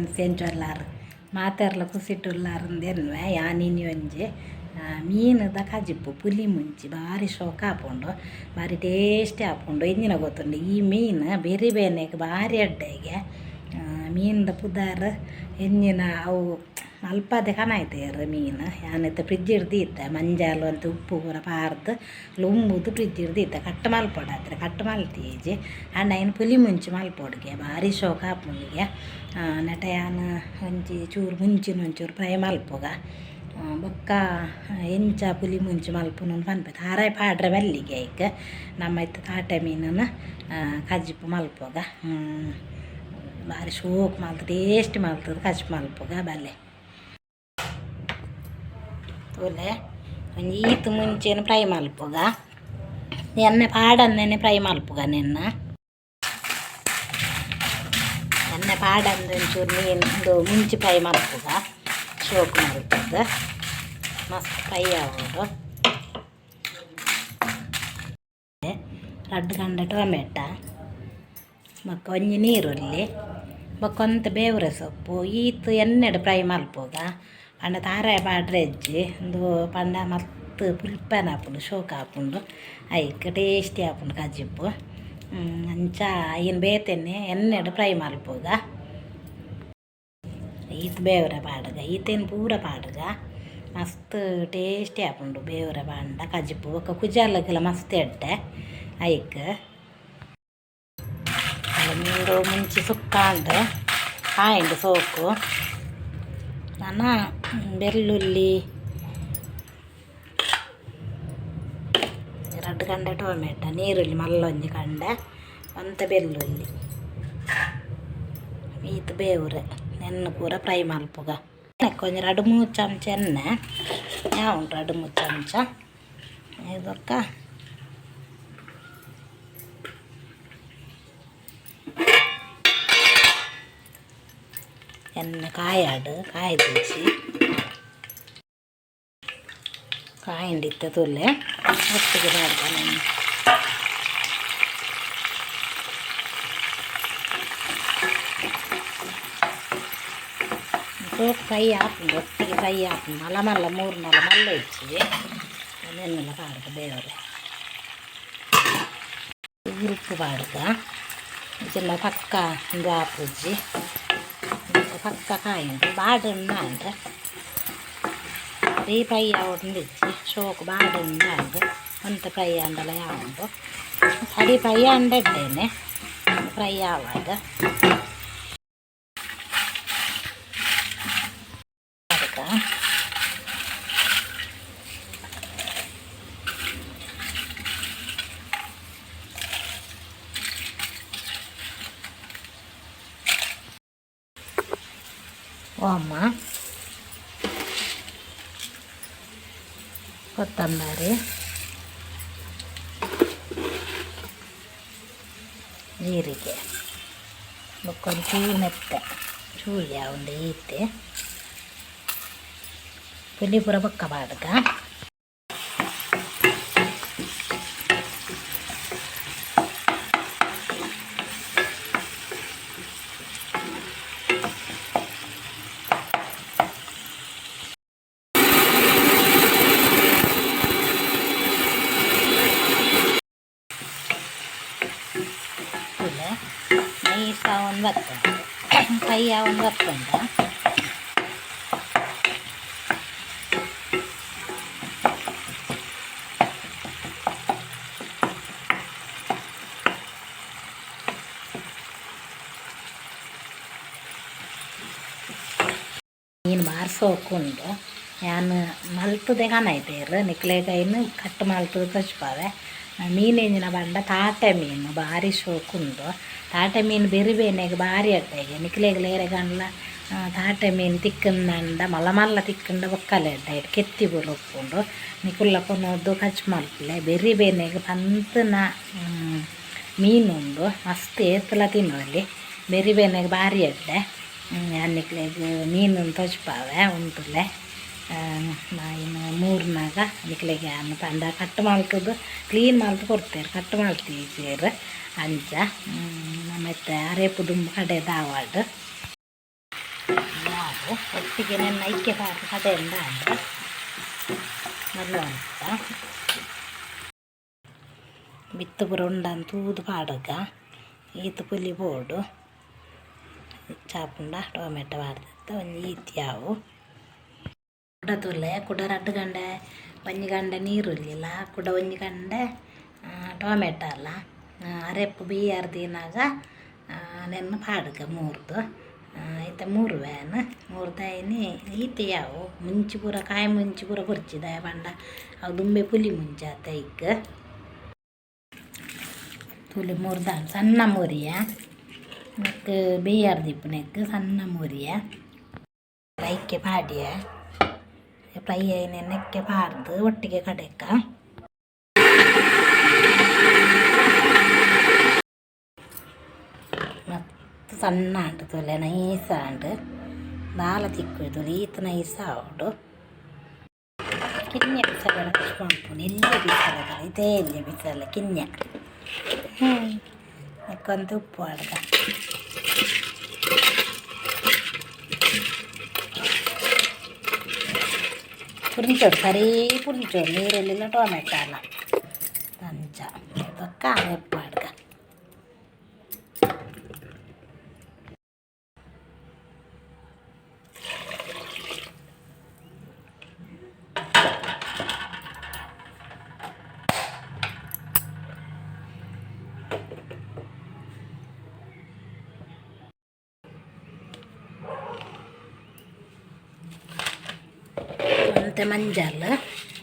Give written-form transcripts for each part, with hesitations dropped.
Friends ಎಂಚೊಲ್ಲಾರು ಮಾತೆರ್ಲ ಕುಸಿಟ್ಟುಲ್ಲಾರಂದೆನ್ವೆ ಯಾನಿನಿ ಒಂಜಿ ಮೀನುದ ಕಜಿಪ್ಪು ಪುಲಿ ಮುಂಚಿ ಭಾರಿ ಶೋಕ ಆಪುಂಡು ಭಾರಿ ಟೇಸ್ಟಿ ಆಪುಂಡು ಎಂಜಿನ ಗೊತ್ತುಂಡು ಈ ಮೀನು ಬೇರೆ ಬೇನೆಗೆ ಭಾರಿ ಅಡ್ಡೆಗೆ ಮೀನ್ದ ಪುದಾರ್ ಎಂಜಿನ ಅವು ಅಲ್ಪದೆ ಕನಾಯ್ತೇರು ಮೀನು ಯಾನೈತೆ ಫ್ರಿಜ್ ಹಿಡ್ದಿತ್ತೆ ಮಂಜಾಲು ಅಂತ ಉಪ್ಪು ಪೂರ ಪಾರ್ದು ಲುಂಬುದು ಫ್ರಿಜ್ ಹಿಡ್ದಿತ್ತೆ ಕಟ್ಟು ಮಲ್ಪೊಡಾದ್ರೆ ಕಟ್ಟು ಮಲ್ತೀಜಿ ಅಣ್ಣ ಏನು ಪುಲಿ ಮುಂಚಿ ಮಲ್ಪೊಡ್ಗೆ ಭಾರಿ ಶೋಕ ಆಪುಂಡಿಗೆ ನೆಟ ಯಾನು ಒಂಚಿ ಚೂರು ಮುಂಚಿನ ಒಂಚೂರು ಫ್ರೈ ಮಲ್ಪುಗ ಬೊಕ್ಕ ಎಂಚ ಪುಲಿ ಮುಂಚಿ ಮಲ್ಪುನು ಪನ್ಪೆತ್ ಹಾರಾಯ್ ಪಾಡ್ರೆ ಬಲ್ಲಿಗೆ ಈಗ ನಮ್ಮ ಇತ್ತು ತಾಟೆ ಮೀನನ್ನು ಕಜ್ಜಿಪ್ಪು ಮಲ್ಪುಗ ಭಾರಿ ಶೋಕ್ ಮಲ್ತದೆ ಟೇಸ್ಟ್ ಮಲ್ತದೆ ಕಜ್ಜಿ ಮಲ್ಪುಗ ಬಲ್ಲೆ ತೋಲೆ ಒಂಜಿ ಈತು ಮುಂಚೆನು ಫ್ರೈ ಮಲ್ಪುಗ ಎಣ್ಣೆ ಪಾಡಂದೇನೆ ಫ್ರೈ ಮಲ್ಪುಗ ನೆನ್ನ ಎಣ್ಣೆ ಪಾಡಂದು ಒಂಚೂರು ಮೀನು ಮುಂಚೆ ಫ್ರೈ ಮಲ್ಪುಗ ಶೋಕ್ ಮಲ್ಪುಗ ಮಸ್ತ್ ಫ್ರೈ ಆಗೋದು 2 ಗಂಟೆ ಟೊಮೆಟ ಬೊಕ್ಕ ಒಂಜಿ ನೀರುಳ್ಳಿ ಬೊಕ್ಕೊಂತ ಬೇವ್ರೆ ಸೊಪ್ಪು ಈತು ಎಣ್ಣೆಡು ಫ್ರೈ ಮಲ್ಪುಗ ಪಂಡ ತಾರಾಯ ಪಾಡ್ರೆ ಎಜ್ಜಿ ಒಂದು ಪಂಡ ಮಸ್ತ್ ಪುಲ್ಪನ ಆಪುಂಡು ಶೋಕ ಆಪುಂಡು ಐಕ್ ಟೇಸ್ಟಿ ಆಪುಂಡು ಕಜ್ಜಿಪ್ಪು ಅಂಚ ಏನು ಬೇತೆನೆ ಎಣ್ಣೆಡು ಫ್ರೈ ಮಲ್ಪುಗ ಈತ್ ಬೇವ್ರೆ ಪಾಡ್ಗ ಈತೇನು ಪೂರ ಪಾಡ್ಗ ಮಸ್ತ್ ಟೇಸ್ಟಿ ಆಪುಂಡು ಬೇವ್ರೆ ಪಾಂಡ ಕಜ್ಜಿಪ್ಪು ಬೊಕ್ಕ ಕುಜಾಲಕ್ಕೆಲ್ಲ ಮಸ್ತ್ ಎಡ್ಡೆ ಐಕ್ ನೀರು ಮುಂಚೆ ಸುಕ್ಕಾಂಡು ಕಾಯಿಂಡು ಸೋಕು ನಾನು ಬೆಳ್ಳುಳ್ಳಿ 2 ಗಂಟೆ ಟೊಮೆಟ ನೀರುಳ್ಳಿ ಮಲ್ಲೊಂಜಿ ಕಂಡೆ ಒಂತ ಬೆಳ್ಳುಳ್ಳಿ ಈತು ಬೇವ್ರೆ ನೆನ್ನು ಪೂರ ಫ್ರೈ ಮಲ್ಪುಗ ಕೊಂಚ 2-3 ಚಮಚ ಎಣ್ಣೆ ಉಂಟು 2-3 ಚಮಚ ಇದಕ್ಕ ಎಣ್ಣೆ ಕಾಯಾಡು ಕಾಯಿ ಬೀಸಿ ಕಾಯಿಂಡಿತ್ತ ತುಲ್ಲೆ ಒಟ್ಟಿಗೆ ಮಾಡ್ತಾನೆ ಸೋಪ್ ಫ್ರೈ ಹಾಕೊಂಡು ಒಟ್ಟಿಗೆ ಫ್ರೈ ಹಾಕೊಂಡು ಮಲ್ಲ 3-4 ಮಲ್ಲ ಇಚ್ಚಿ ನೆನ್ನೆಲ್ಲ ಪಾಡ್ಗ ಬೇವ್ರೆ ಉರುಪ್ಪು ಪಾಡ್ಗ ಇದೆಲ್ಲ ಪಕ್ಕ ಒಂದು ಹಾಪುಜ್ಜಿ ಪಕ್ಕ ಕಾಯಿಂಡು ಬಾಡುಂಡ ಅಂದ್ರೆ ಈ ಫ್ರೈ ಆವೊಂದಿಜ್ಜಿ ಶೋಕು ಬಾಡುಂಡ ಅಂಡು ಒಂತ ಫ್ರೈ ಅಂಡಲ ಯಾವುದು ಅಡಿ ಫ್ರೈ ಅಂಡೇನೆ ಫ್ರೈ ಆವಾಗ ಓಮ ಕೊತ್ತಂಬರಿ ಜೀರಿಗೆ ಬೊಕ್ಕೊಂದು ಚೂರು ಮೆತ್ತೆ ಚೂಳ್ಯ ಒಂದು ಈತೆ ಪುಲಿ ಪೂರ ಬೊಕ್ಕ ಬಾಡ್ಗ ನೈಸ ಒಂದು ಬರ್ತುಂಡು ಕೈಯ ಒಂದು ಬರ್ತುಂಡು ಮೀನು ಬಾರಿಸೋಕುಂಡು ನಾನು ಮಲ್ತದೆ ಕಾಣಾಯ್ತೇರು ನಿಕ್ಲೆಕಾಯಿನ ಕಟ್ಟು ಮಲ್ತದ ಕಚ್ಪಾವೆ ಮೀನೆಂಜಿನ ಬಂಡ ತಾಟೆ ಮೀನು ಭಾರಿ ಶೋಕುಂಡು ತಾಟೆ ಮೀನು ಬೇನೆಗೆ ಭಾರಿ ಅಡ್ಡೆಗೆ ನಿಕ್ಲೆಗ್ಲೇರೆ ಗಂಡ್ಲ ತಾಟೆ ಮೀನು ತಿಕ್ಕಂದಂಡ ಮಲ್ಲ ತಿಕ್ಕಂಡ ಬೊಕ್ಕಲೆ ಅಡ್ಡ ಕೆತ್ತಿ ಬುರು ಉಪ್ಪುಂಡು ನಿಕುಲ್ಲ ಕೊನೋದು ಕಚ್ ಮಲ್ಪಲೆ ಬೇನೆಗೆ ಪಂತನ ಮೀನುಂಡು ಮಸ್ತ್ ಏತಲ ತಿನ್ನೋಲಿ ಬೇನೆಗೆ ಭಾರಿ ಅಡ್ಡೆ ಅನ್ನಿಕ್ಲೆಗ್ ಮೀನು ತಚ್ಪಾವೆ ಉಂಟುಲೆ ಇನ್ನು 3ನಾಗ ನಿಕ್ಲೆಗೆ ಅನ್ನ ಪಂಡ ಕಟ್ಟು ಮಲ್ತದ್ದು ಕ್ಲೀನ್ ಮಲ್ತು ಕೊಡ್ತೇವೆ ಕಟ್ಟು ಮಲ್ತೀವಿ ಸೇರು ಅಂಚ ಮತ್ತು ಅರೆಪು ದುಂಬು ಕಡೆ ದಾವಾಡು ಒಟ್ಟಿಗೆ ನನ್ನ ಐಕ್ಯ ಪಾಡು ಕಡೆಯಿಂದ ಅಂದರೆ നല്ല ಅಂತ ಬಿತ್ತು ಪುರ ಉಂಡಂತ ತೂದು ಪಾಡುಗ ಈತ ಪುಲಿ ಬೋಡು ಚಾಪುಂಡ ಟೊಮೆಟೊ ಪಾಡ್ದಿತ್ತ ಒಂಜಿ ಈತಿಯಾವು ಕುಡ ತುಲೆ ಕುಡ 2 ಗಂಟೆ ಒಂಜಿ ಗಂಟೆ ನೀರುಳ್ಳಿಲ್ಲ ಕುಡ ಒಂಜಿ ಗಂಟೆ ಟೊಮೆಟೊ ಅಲ್ಲ ಅರೆಪ್ಪು ಬೇಯಾರು ದಿನಾಗ ನೆನ್ನು ಪಾಡುಗ 3 ಐತ 3 ವ್ಯಾನ್ 3 ದೈನಿ ಈತಿಯಾವು ಮುಂಚಿ ಪೂರ ಕಾಯಿ ಮುಂಚಿ ಪೂರ ಕೊರ್ಚಿದಾಯ ಪಂಡ ಅವು ದುಂಬೆ ಪುಲಿ ಮುಂಚೆ ಆತ ಇಕ್ಕ ತುಲಿ 3 ದಾನ್ ಸಣ್ಣ ಮುರಿಯ ನೆಕ್ ಬೇಯಾರು ದಿಪ್ಪು ನೆಕ್ ಸಣ್ಣ ಮುರಿಯ ಫ್ರೈಕ್ಕೆ ಪಾಡಿಯ ಫ್ರೈ ಆಯ್ನ ನೆಕ್ಕೆ ಪಾಡ್ದು ಒಟ್ಟಿಗೆ ಕಡೆಕ ಮತ್ತು ಸಣ್ಣ ಅಂಟು ತುಲೆ ನೈಸ ಅಂಡು ದಾಲ ತಿಕ್ಕು ತುಲಿ ಈತ ನೈಸ ಅವಡು ಕಿನ್ಯ ಬಿಸಲ ಕಚ್ಕೊಂಡು ಇಲ್ಲೇ ಬಿಸಲ ಇದೇ ಇಲ್ಲೇ ಬಿಸಲ ಕಿನ್ಯ ನೆಕ್ಕೊಂತ ಉಪ್ಪು ಅಡ್ಗ ಪುರಿಂಚೋಡು ಸರಿ ಪುರಿಂಚೋಡು ನೀರುಳ್ಳಿಲ್ಲ ಟೊಮೆಟೊ ಅಲ್ಲ ಅಂಚ ತೊಕ್ಕ ಉಪ್ಪು ಅಡ್ಗ ಮತ್ತು ಮಂಜಲ್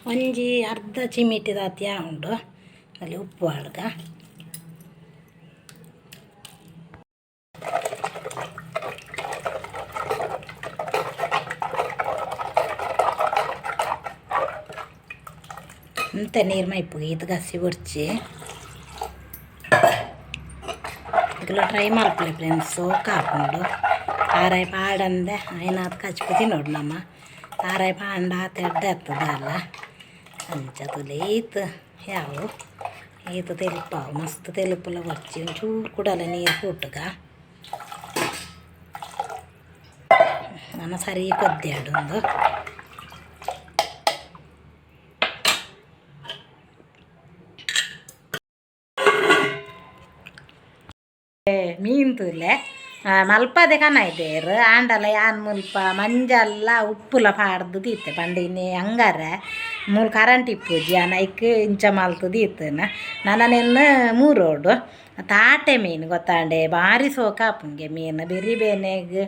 ಒಂಜಿ ಅರ್ಧ ಚಿಮಿಟಿ ದಾತಿ ಉಂಡು ಅಲ್ಲಿ ಉಪ್ಪು ಅಡ್ಗ ಇಂತ ನೀರು ಮೈಪು ಇದು ಗಸಿ ಬರ್ಚಿ ಇದೆಲ್ಲ ಟ್ರೈ ಮಾಡ್ಕೊಳ್ಳಿ ಫ್ರೆಂಡ್ಸ್ ಸೋಕ್ ಹಾಕೊಂಡು ತಾರಾಯಿ ಪಾಡಂದೆ ಏನಾದ್ರು ಕಚ್ಪು ತಿನ್ನೋಡು ನಮ್ಮ ತಾರಾಯಿ ಪಾಂಡ ತೆಡ್ಡೆ ಆಗ್ತದಲ್ಲ ಅಂಚ ತುಲೆ ಈತು ಯಾವು ಈತು ತೆಲುಪಾವು ಮಸ್ತ್ ತೆಲುಪೆಲ್ಲ ಬರ್ಚಿ ಒಂಚೂರು ಕೂಡಲ್ಲ ನೀರು ಕೂಟಗ ನಾನು ಸರಿ ಕೊದ್ದಾಡೊಂದು ಮೀನು ತುಲೆ ಮಲ್ಪದೆ ಕನಾಯ್ದೇರು ಆಂಡಲ ಯಾನ್ ಮುಲ್ಪ ಮಂಜಲ್ಲ ಉಪ್ಪುಲ ಪಾಡ್ದು ದೀತೆ ಪಂಡಿನಿ ಹಂಗಾರೆ ಮೂರು ಕರೆಂಟ್ ಇಪ್ಪುಜಿ ನೈಕ್ ಇಂಚ ಮಲ್ತು ದೀತನ ನನ್ನನೆನ್ನು 3 ಓಡು ತಾಟೆ ಮೀನು ಗೊತ್ತಾಂಡೆ ಭಾರಿ ಸೋಕಾಪುಂಗೆ ಮೀನು ಬೆರಿಬೇನೆಗೆ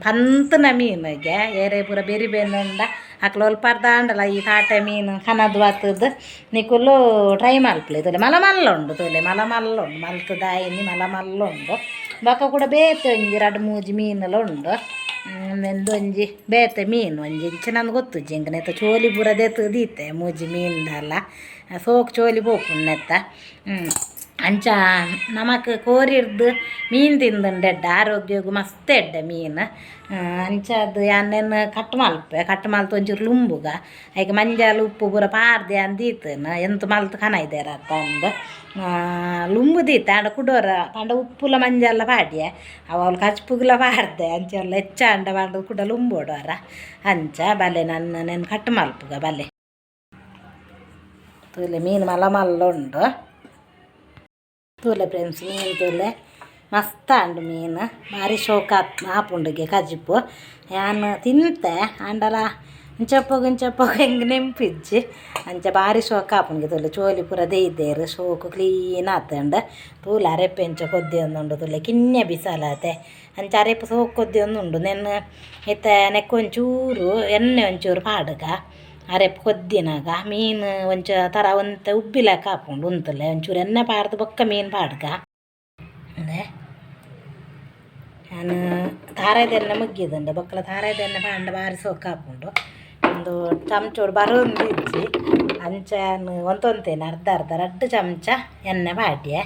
ಪಂತನ ಮೀನಿಗೆ ಏರೆ ಪೂರ ಬೆರಿಬೇನೆ ಉಂಡ ಅಕ್ಲು ಒಲ್ಪರ್ದಾಂಡಲ ಈ ತಾಟೆ ಮೀನು ಕನದು ಬತ್ತದು ನಿಕುಲು ಟ್ರೈ ಮಲ್ಪಲೆ ತೊಲೆ ಮಲ ಮಲ್ಲ ಉಂಡು ತೊಲೆ ಮಲ ಮಲ್ಲ ಉಂಡು ಮಲ್ತದಾಯಿನಿ ಮಲ ಮಲ್ಲ ಉಂಡು ಬೊಕ್ಕ ಕೂಡ ಬೇತೆ ಒಂಜಿ 2-3 ಮೀನೆಲ್ಲ ಉಂಡು ಒಂದೊಂಜಿ ಬೇತೆ ಮೀನು ಒಂಜಿ ಇಂಚ ನಂದು ಗೊತ್ತು ಜಿಂಕನೆತ್ತ ಚೋಲಿ ಪೂರ ದೆತ್ತು ದೀತೆ 3 ಮೀನ್ದಲ್ಲ ಸೋಕು ಚೋಲಿ ಪೋಪುನ್ನೆತ್ತ ಅಂಚ ನಮಕ್ ಕೋರಿರ್ದು ಮೀನು ತಿಂದುಂಡೆಡ್ಡ ಆರೋಗ್ಯಗೂ ಮಸ್ತ್ ಎಡ್ಡೆ ಮೀನು ಅಂಚದು ಯಾನೆನ್ನು ಕಟ್ ಮಲ್ತು ಒಂಚೂರು ಲುಂಬುಗ ಐಕೆ ಮಂಜಾಲು ಉಪ್ಪು ಪೂರ ಪಾರ್ದೆ ಅಂದೀತನ ಎಂತ ಮಲ್ತು ಕನಾಯ್ದೇರ ಅಂತ ಅಂದು ಲುಂಬು ದೀತೆ ಅಂಡ ಕುಡೋರ ಪಂಡ ಉಪ್ಪುಲ ಮಂಜಲ್ಲ ಪಾಡ್ಯ ಅವಳು ಕಚ್ಪುಗ್ಲ ಪಾಡ್ದೆ ಅಂಚೆಲ್ಲ ಹೆಚ್ಚ ಅಂಡ ಪಂಡ ಕೂಡ ಲುಂಬೋಡೋರ ಅಂಚ ಬಲೆ ನೆನ್ ಕಟ್ ಮಲ್ಪುಗ ಬಲೆ ತುಲೆ ಮೀನು ಮಲ್ಲ ಮಲ್ಲ ಉಂಡು ತೂಲೆ ಫ್ರೆಂಡ್ಸ್ ಮೀನು ತೂಲೆ ಮಸ್ತ್ ಅಂಡು ಮೀನು ಭಾರಿ ಶೋಕ ಆಪುಂಡಿಗೆ ಕಜಿಪು ಯಾನು ತಿಂತೆ ಅಂಡಲ ಇಂಚಪ್ಪೋಗ ಹೆಂಗೆ ನೆಂಪಿಜ್ಜಿ ಅಂಚ ಭಾರಿ ಶೋಕ ಆಪುಂಡಿಗೆ ತೂಲೆ ಚೋಲಿ ಪೂರ ದೇಯ್ದೇರು ಶೋಕು ಕ್ಲೀನ್ ಆತಂಡು ತೂಲೆ ಅರೆಪ್ಪೆ ಇಂಚ ಕೊದ್ದಿ ಒಂದುಂಡು ತೂಲೆ ಕಿನ್ನೆ ಬಿಸಾಲತೆ ಅಂಚ ಅರೆಪ್ಪು ಸೋಕು ಕೊದ್ದಿ ಒಂದುಂಡು ನೆನ್ನು ಇತ್ತ ನೆಕ್ಕೊಂಚೂರು ಎಣ್ಣೆ ಒಂಚೂರು ಪಾಡುಗ ಅರೆಪ್ಪು ಕೊದ್ದಿನಾಗ ಮೀನು ಒಂಚ ಥರ ಒಂತ ಉಬ್ಬಿಲಕ್ಕ ಹಾಕೊಂಡು ಉಂತಲೆ ಒಂಚೂರು ಎಣ್ಣೆ ಪಾಡ್ದು ಬೊಕ್ಕ ಮೀನು ಪಾಡ್ಗ ಅಂದರೆ ನಾನು ತಾರಾಯ್ದೆಣ್ಣೆ ಮುಗ್ಗಿದಂಡೆ ಬೊಕ್ಕಲ ತಾರಾಯ್ದೆಣ್ಣೆ ಪಾಂಡ ಭಾರಿ ಸೊಕ್ಕ ಹಾಕೊಂಡು ಒಂದು ಚಮಚೋಡು ಬರೋದು ಇಜ್ಜಿ ಅಂಚನು ಒಂತೊಂತೇನೆ ಅರ್ಧ 2 ಚಮಚ ಎಣ್ಣೆ ಪಾಡ್ಯೆ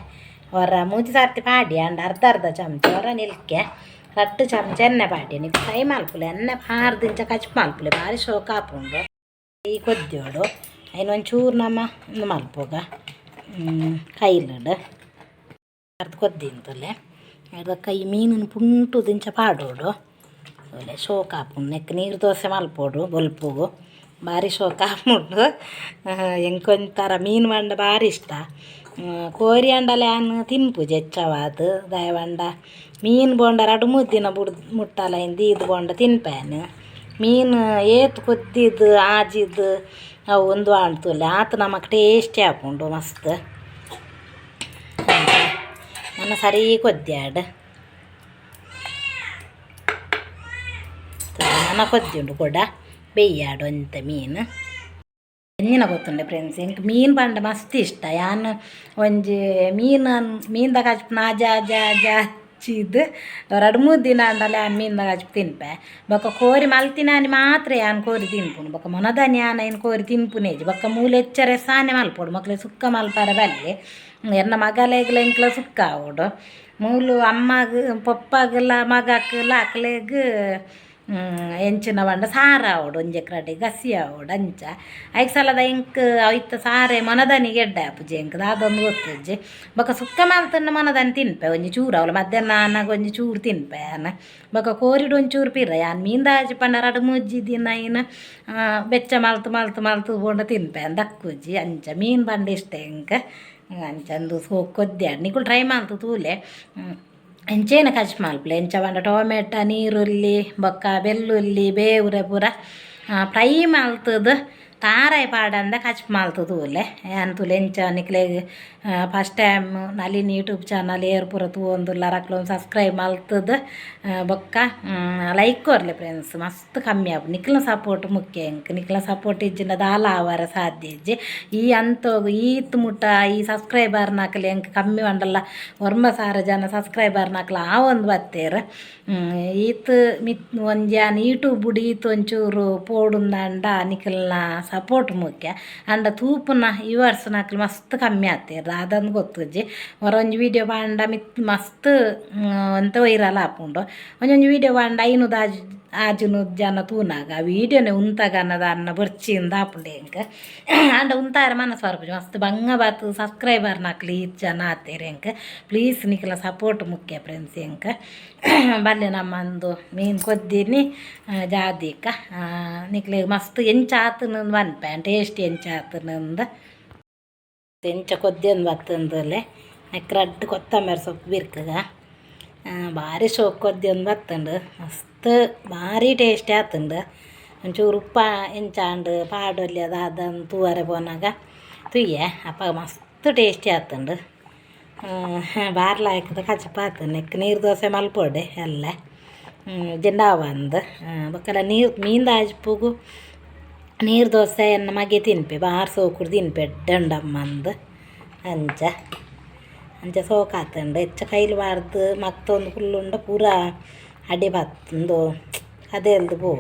ಹೊರ 3 ಸರ್ತಿ ಪಾಡ್ಯ ಅಂಡ್ ಅರ್ಧ ಚಮಚ ಹೊರ ನಿಲ್ಕೆ 2 ಚಮಚ ಎಣ್ಣೆ ಪಾಡ್ಯೆ ನೀವು ಫ್ರೈ ಮಲ್ಪುಲೆ ಎಣ್ಣೆ ಪಾರ್ದಿಂಚ ಕಚ್ ಮಲ್ಪುಲೆ ಭಾರಿ ಶೋಕ ಹಾಕೊಂಡು ಈ ಕೊದ್ದೋಡು ಒಂಚೂರು ನಮ್ಮ ಮಲ್ಪೋಗ ಕೈಲಡು ಅರ್ಧ ಕೊದ್ದಿಂತಲೆ ಅರ್ಧ ಕೈ ಮೀನನ್ನು ಪುಂಟು ದಿಂಚ ಪಾಡೋಡು ತೋಲೆ ಶೋಕ್ ಹಾಪುಂಡು ನೆಕ್ ನೀರು ದೋಸೆ ಮಲ್ಪೋಡು ಬೊಲ್ಪುಗು ಭಾರಿ ಶೋಕ್ ಹಾಪುಂಡು ಎಂಕೊಂಥರ ಮೀನು ಬಂಡ ಭಾರಿ ಇಷ್ಟ ಕೋರಿ ಅಂಡಲೆ ಅನ್ನು ತಿನ್ಪುಜಿ ಹೆಚ್ಚವಾದ ದಯವಂಡ ಮೀನು ಬೋಂಡ 2-3 ದಿನ ಮುಟ್ಟಲ್ಲ ಇಂದು ಇದು ಬೋಂಡ ತಿನ್ಪೇನು ಮೀನು ಏತು ಕೊದ್ದಿದ್ದು ಆಜಿದ್ದು ಅವು ಒಂದು ಆಣ್ತುಲೆ ಆತು ನಮಗೆ ಟೇಸ್ಟಿ ಹಾಪುಂಡು ಮಸ್ತ್ ನನ್ನ ಸರಿ ಕೊದ್ದ್ಯಾಡು ನನ್ನ ಕೊದ್ದುಂಡು ಕೂಡ ಬೇಯ್ಯಾಡು ಅಂತ ಮೀನು ಎಂಜಿನ ಗೊತ್ತುಂಡೆ ಫ್ರೆಂಡ್ಸ್ ಇಂಕ್ ಮೀನು ಪಂಡ ಮಸ್ತ್ ಇಷ್ಟ ಯಾನು ಒಂಜಿ ಮೀನ್ದಾಗ ಹಚ್ಪುನ ಹಚ್ಚಿದ್ದು 2-3 ದಿನ ಅಂಡಲೆ ಆ ಮೀನ್ದಾಗ ಹಚ್ಪು ತಿನ್ಪೆ ಬೊಕ್ಕ ಕೋರಿ ಮಲ್ತಿನಾನಿ ಮಾತ್ರ ಯಾನು ಕೋರಿ ತಿನ್ಪುನು ಬೊಕ್ಕ ಮೊನದಾನಿ ಯಾನ ಏನು ಕೋರಿ ತಿನ್ಪುನೇಜಿ ಬೊಕ್ಕ ಮೂಲೆ ಎಚ್ಚರೆ ಸಾನೆ ಮಲ್ಪೋಡು ಮಕ್ಳು ಸುಕ್ಕ ಮಲ್ಪಾರ ಬಲ್ಲಿ ಎನ್ನ ಮಗಲೆಗ್ಲ ಇಂಕ್ಲ ಸುಕ್ಕ ಆವೋಡು ಮೂಲು ಅಮ್ಮಗ ಪಪ್ಪಗಲ ಮಗಕ್ಲ ಅಕ್ಲೆಗ್ ಎಂಚಿನ ಬಂಡ ಸಾರ ಆವೋಡು ಒಂಜೆ ಕ್ರಡೆ ಗಸಿ ಆವೋಡು ಅಂಚ ಐಕ್ ಸಲದ ಇಂಕ್ ಐತ ಸಾರೆ ಮೊನದನಿಗೆ ಎಡ್ಡೆ ಆಪುಜಿ ಇಂಕ್ ಅದೊಂದು ಗೊತ್ತುಜ್ಜಿ ಬೊಕ್ಕ ಸುಕ್ಕ ಮಲ್ತನ್ನ ಮೊನದನಿ ತಿನ್ಪೆ ಒಂಜಿ ಚೂರು ಅವಳು ಮಧ್ಯಾಹ್ನ ಅನ್ನಗ ಒಂಜಿ ಚೂರು ತಿನ್ಪೆ ಅನ್ನ ಬೊಕ್ಕ ಕೋರಿಡು ಒಂಚೂರು ಪಿರ್ರ ಯಾನು ಮೀನ್ದಾಜಿ ಪಂಡ 2-3 ದಿನ ಏನು ಬೆಚ್ಚ ಮಲ್ತು ಬೋಂಡ ತಿನ್ಪೆ ದಕ್ಕುಜ್ಜಿ ಅಂಚ ಮೀನು ಬಂಡ ಇಷ್ಟ ಇಂಕ ಅಂಚಂದು ಕೊದ್ದ್ಯಾಡು ನಿಕುಲು ಟ್ರೈ ಮಾಡ್ತು ತೂಲೆ ಎಂಚೇನ ಕಚ್ ಮಲ್ಪಲೆ ಎಂಚ ಬಂಡ ಟೊಮೆಟೊ ನೀರುಳ್ಳಿ ಬೊಕ್ಕ ಬೆಳ್ಳುಳ್ಳಿ ಬೇವ್ರೆ ಪೂರ ಫ್ರೈ ಮಲ್ತದು ತಾರಾಯಿ ಪಾಡಂದ ಕಚ್ ಮಲ್ತು ತೂಲೆ ಯಾನ್ ತೂಲೆ ಎಂಚ ನಿಕ್ಲೆಗ್ first time Nalin YouTube channel ಏರು ಪೂರ ತೂವೊಂದುಲ್ಲ ರಕ್ಲೊಂದು ಸಬ್ಸ್ಕ್ರೈಬ್ ಮಲ್ತದು ಬೊಕ್ಕ ಲೈಕ್ ಕೊರ್ಲೆ ಫ್ರೆಂಡ್ಸ್ ಮಸ್ತ್ ಕಮ್ಮಿ ಆಪು ನಿಕ್ಲ ಸಪೋರ್ಟ್ ಮುಖ್ಯ ಇಂಕ್ ನಿಕ್ಲ ಸಪೋರ್ಟ್ ಇಜ್ಜಿನ ದಾಲ ಆವಾರ ಸಾಧ್ಯ ಇಜ್ಜಿ ಈ ಅಂತೋಗು ಈತ್ ಮುಟ್ಟ ಈ ಸಬ್ಸ್ಕ್ರೈಬರ್ ನಾಕಲಿ ಎಂಕ್ ಕಮ್ಮಿ ಬಂಡಲ್ಲ 1,000 ಜನ ಸಬ್ಸ್ಕ್ರೈಬರ್ ನಾಕಲ ಆ ಒಂದು ಬತ್ತೇರು ಈತ್ ಒಂಜಾನ್ ಯೂಟ್ಯೂಬ್ ಬುಡಿ ಈತ್ ಒಂಚೂರು ಪೋಡುಂದಂಡ ನಿಕ್ಲನ ಸಪೋರ್ಟ್ ಮುಖ್ಯ ಅಂಡ ತೂಪುನ ವ್ಯೂವರ್ಸ್ ನಾಕಲು ಮಸ್ತ್ ಕಮ್ಮಿ ಆತೇರು ಅದೊಂದು ಗೊತ್ತುಜ್ಜಿ ಒಂಜಿ ವೀಡಿಯೋ ಬಾಂಡ ಮಸ್ತ್ ಎಂತ ವೈರಲ್ ಆಪುಂಡು ಒಂಜೊಂಜಿ ವೀಡಿಯೋ ಬಾಂಡ 500 ಜನ ತೂನಾಗ ವೀಡಿಯೋನೆ ಉಂತಗನ್ನದ ಅನ್ನ ಬರ್ಚಿಂದ ಆಪುಂಡೆ ಇಂಕ ಅಂಡ ಉಂತಾರ ಮನಸ್ಸು ಬರ್ಪುಜಿ ಮಸ್ತ್ ಬಂಗ ಬಾತು ಸಬ್ಸ್ಕ್ರೈಬರ್ ನಾಕ್ಲಿ 5 ಜನ ಆತೇರು ಇಂಕ ಪ್ಲೀಸ್ ನಿಕ್ಲ ಸಪೋರ್ಟ್ ಮುಖ್ಯ ಫ್ರೆಂಡ್ಸ್ ಇಂಕ ಬಲ್ಲೆ ನಮ್ಮಂದು ಮೀನು ಕೊದ್ದಿನಿ ಜಾದಿಕ ನಿಕ್ಲೆ ಮಸ್ತ್ ಎಂಚ ಆತನಂದು ಬನ್ಪೆ ಟೇಸ್ಟ್ ಎಂಚ ಆತನಂದು ಎಂಚ ಕೊದ್ದಿಯೊಂದು ಬತ್ತಂದಲೆ ನೆಕ್ರಡ್ಡು ಕೊತ್ತಂಬರಿ ಸೊಪ್ಪು ಬಿರ್ಕಗ ಭಾರಿ ಶೋಕ್ ಕೊದ್ದಿಯೊಂದು ಬತ್ತಂಡು ಮಸ್ತ್ ಭಾರಿ ಟೇಸ್ಟಿ ಆತುಂಡು ಒಂಚೂರು ಉಪ್ಪ ಎಂಚಾಂಡು ಪಾಡೊಲ್ಲಿ ಅದನ್ನು ತೂವರೆ ಪೋನಾಗ ತುಯ್ಯ ಅಪ್ಪ ಮಸ್ತ್ ಟೇಸ್ಟಿ ಆತುಂಡು ಬಾರ್ಲ ಹಾಕಿದ ಕಚಪ ಆತುಂಡು ನೆಕ್ ನೀರು ದೋಸೆ ಮಲ್ಪೊಡೆ ಎಲ್ಲ ಜಿಂಡಾವಂದು ಬೊಕ್ಕಲ ಮೀನ್ದ ಹಚ್ಪುಗು ನೀರು ದೋಸೆ ಎನ್ನ ಮಗೆ ತಿನ್ಪೆ ಬಾರಿ ಸೋಕುಡು ತಿನ್ಪೆ ದಂಡಮ್ಮಂದು ಅಂಚ ಸೋಕಾತಂಡು ಹೆಚ್ಚ ಕೈಲಿ ಬಾರ್ದು ಮತ್ತೊಂದು ಫುಲ್ಲುಂಡ ಪೂರ ಅಡಿ ಬತ್ತಂದು ಅದೇ ಅಲ್ದು ಪೂ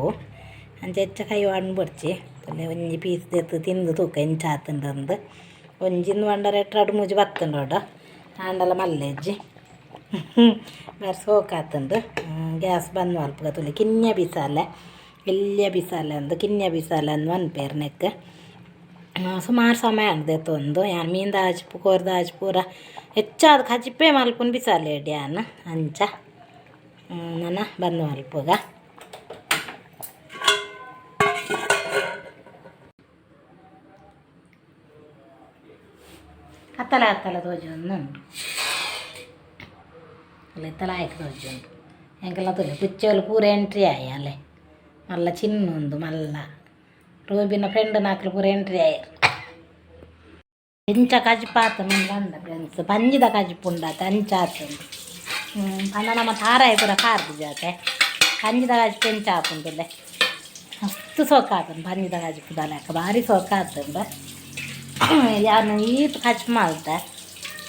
ಅಂಚ ಹೆಚ್ಚ ಕೈ ಬಾಡ್ನು ಬರ್ಚಿ ಅಲ್ಲೇ ಒಂಜಿ ಪೀಸ್ ತೆತ್ತು ತಿಂದು ತೂಕ ಎಂಚ ಆತಂಡು ಒಂಜಿಂದು ಬಂಡರೆ 2-3 ಬತ್ತಂಡೋಡ ಆಂಡಲ ಮಲ್ಲೆಜ್ಜಿ ಬಾರಿ ಸೋಕಾತಂಡು ಗ್ಯಾಸ್ ಬಂದ್ ಮಲ್ಪಗ ತುಲಿ ಕಿನ್ಯ ಬಿಸಾಲೆ ಎಲ್ಲಿಯ ಬಿಸಾಲೆ ಅಂದು ಕಿನ್ಯ ಬಿಸಾಲೆ ಅಂದು ಅನ್ಪೇರು ನೆಕ್ ಸುಮಾರು ಸಮಯ ಅಂದೆತ್ತೊಂದು ಯಾನು ಮೀನ್ದ ಹಚ್ಪು ಕೋರ್ದ ಹಚ್ಚು ಪೂರ ಹೆಚ್ಚಾದ ಕಜಿಪ್ಪೆ ಮಲ್ಪುನ್ ಬಿಸಾಲೆ ಎಡ್ಡಿ ಯಾನು ಅಂಚ ನನ್ನ ಬಂದು ಮಲ್ಪುಗ ಹತ್ತಲ ತೋಜೊಂದು ಉಂಟು ಅಲ್ಲ ತಲಾಯ್ಕೆ ತೋಜುಂಟು ಎಂಕೆಲ್ಲ ತುಲೆ ಪುಚ್ಚೋಲು ಪೂರ ಎಂಟ್ರಿ ಆಯ ಅಲ್ಲೇ ಮಲ್ಲ ಚಿನ್ನೊಂದು ಮಲ್ಲ ರೂಬಿನ ಫ್ರೆಂಡ್ ನಾಲ್ಕು ಪೂರ ಎಂಟ್ರಿ ಆಯ್ರು ಎಂಚ ಕಜಿಪಾತ ಮುಂದೆ ಬಂದ ಫ್ರೆಂಡ್ಸ್ ಪಂಜಿದ ಕಜಿಪುಂಡಾತ ಅಂಚ ಆತುಂಡು ಪಂಡ ನಮ್ಮ ತಾರಾಯಿ ಪೂರ ಕಾರ್ದು ಜಾತೆ ಪಂಜಿದ ಕಜಿಪು ಎಂಚ ಆಪುಂಡುಲ್ಲೆ ಮಸ್ತ್ ಸೊಕ್ಕ ಆತುಂಡು ಪಂಜಿದ ಕಜಿಪುದ ಲೆಕ್ಕ ಭಾರಿ ಸೊಕ್ಕ ಆತುಂಡು ಯಾನು ಈತ್ ಕಜಿ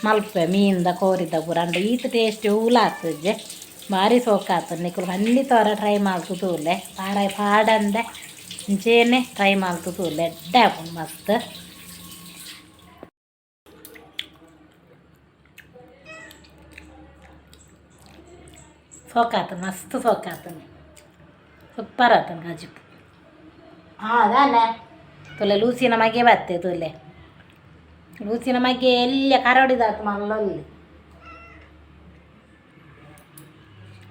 ಮಲ್ಪೆ ಮೀನ್ದ ಕೋರಿದ ಪೂರ ಅಂಡ ಈತ್ ಟೇಸ್ಟ್ ಹೂಲ ಆಗ್ತದೆ ಭಾರಿ ಸೊಕ್ಕ ಆತುಂಡು ನಿಕ್ಕಲು ಖಂಡಿತವರ ಟ್ರೈ ಮಾಡ್ತು ತೂಲೆ ತಾರಾಯಿ ಪಾಡಂದೆ ಇಂಚೇನೆ ಟ್ರೈ ಮಾಡ್ತು ತೂಲೆ ಎಡ್ಡೆ ಆಪುಂಡು ಮಸ್ತ್ ಸೊಕ್ಕ ಮಸ್ತ್ ಸೊಕ್ಕ ಆತನು ಸೂಪರ್ ಆತನು ಗಜಿಪ್ಪು ಅದಾನೆ ತುಲೆ ಲೂಸಿನ ಮಗೆ ಬತ್ತೆ ತುಲೆ ಲೂಸಿನ ಮಗೆ ಎಲ್ಲ ಕರಡಿದಾತು ಮಲ್ಲಲ್ಲಿ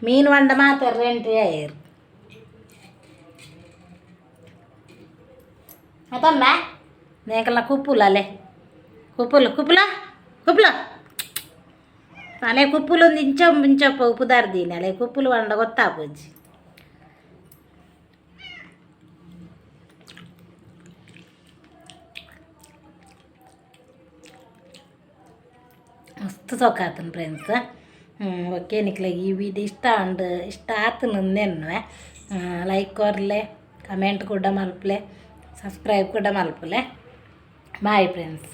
ಮೀನು ಬಂಡ ಮಾತಾಡ್ರೆ ಎಂಟ್ರಿ ಆಯ್ರು അതമ്മ നേക്കെല്ലാം കുപ്പുലല്ലേ ಕುಪ್ಪುಲ ಅಲೆ ಕುಪ್ಪುಲು ಒಂದು ಇಂಚಪ್ಪ ಉಪ್ಪು ದಾರ್ದೀನಿ ಅಲೆ ಕುಪ್ಪುಲು ಬಂಡ ಗೊತ್ತಾಪುಜ್ಜಿ ಮಸ್ತ್ ಸೊಕ್ಕಾತನು ಫ್ರೆಂಡ್ಸ್. ಓಕೆ ನಿಕ್ಲಾಗ ಈ ವಿಡಿಯೋ ಇಷ್ಟ ಆತನೆನ್ನುವೆ ಲೈಕ್ ಕೊರ್ಲೆ ಕಮೆಂಟ್ ಕೂಡ ಮಲ್ಪಲೆ ಸಬ್ಸ್ಕ್ರೈಬ್ ಕೂಡ ಮಲ್ಪಲೆ ಬಾಯ್ ಫ್ರೆಂಡ್ಸ್.